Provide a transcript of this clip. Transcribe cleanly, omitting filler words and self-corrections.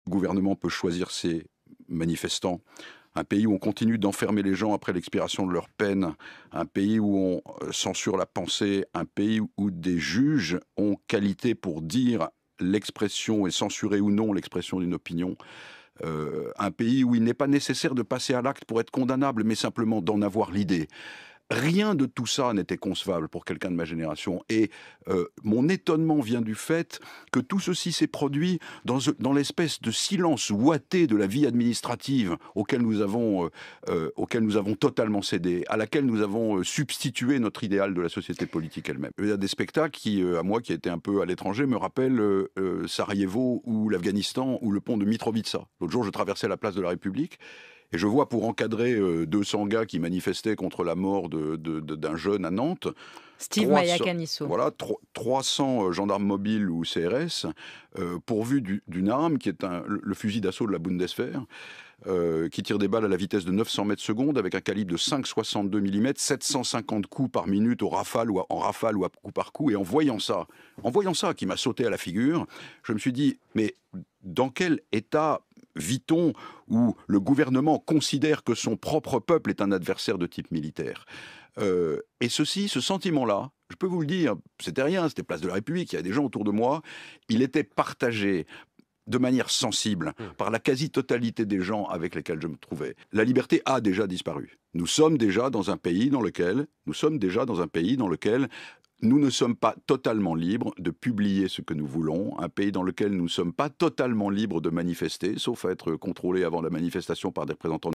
Le gouvernement peut choisir ses manifestants. Un pays où on continue d'enfermer les gens après l'expiration de leur peine, un pays où on censure la pensée, un pays où des juges ont qualité pour dire l'expression et censurer ou non l'expression d'une opinion, un pays où il n'est pas nécessaire de passer à l'acte pour être condamnable, mais simplement d'en avoir l'idée. Rien de tout ça n'était concevable pour quelqu'un de ma génération. Et mon étonnement vient du fait que tout ceci s'est produit dans l'espèce de silence ouaté de la vie administrative auquel nous avons totalement cédé, à laquelle nous avons substitué notre idéal de la société politique elle-même. Il y a des spectacles qui, à moi qui étais un peu à l'étranger, me rappellent Sarajevo ou l'Afghanistan ou le pont de Mitrovica. L'autre jour, je traversais la place de la République. Et je vois, pour encadrer 200 gars qui manifestaient contre la mort d'un jeune à Nantes, Steve Mayacanisso. Voilà, 300 gendarmes mobiles ou CRS, pourvus d'une arme qui est le fusil d'assaut de la Bundeswehr, qui tire des balles à la vitesse de 900 mètres secondes avec un calibre de 5,62 mm, 750 coups par minute en rafale ou à coup par coup. Et en voyant ça, qui m'a sauté à la figure, je me suis dit, mais dans quel état vit-on où le gouvernement considère que son propre peuple est un adversaire de type militaire? Et ce sentiment-là, je peux vous le dire, c'était rien, c'était place de la République, il y a des gens autour de moi, il était partagé de manière sensible par la quasi-totalité des gens avec lesquels je me trouvais. La liberté a déjà disparu. Nous sommes déjà dans un pays dans lequel nous ne sommes pas totalement libres de publier ce que nous voulons, un pays dans lequel nous ne sommes pas totalement libres de manifester, sauf à être contrôlés avant la manifestation par des représentants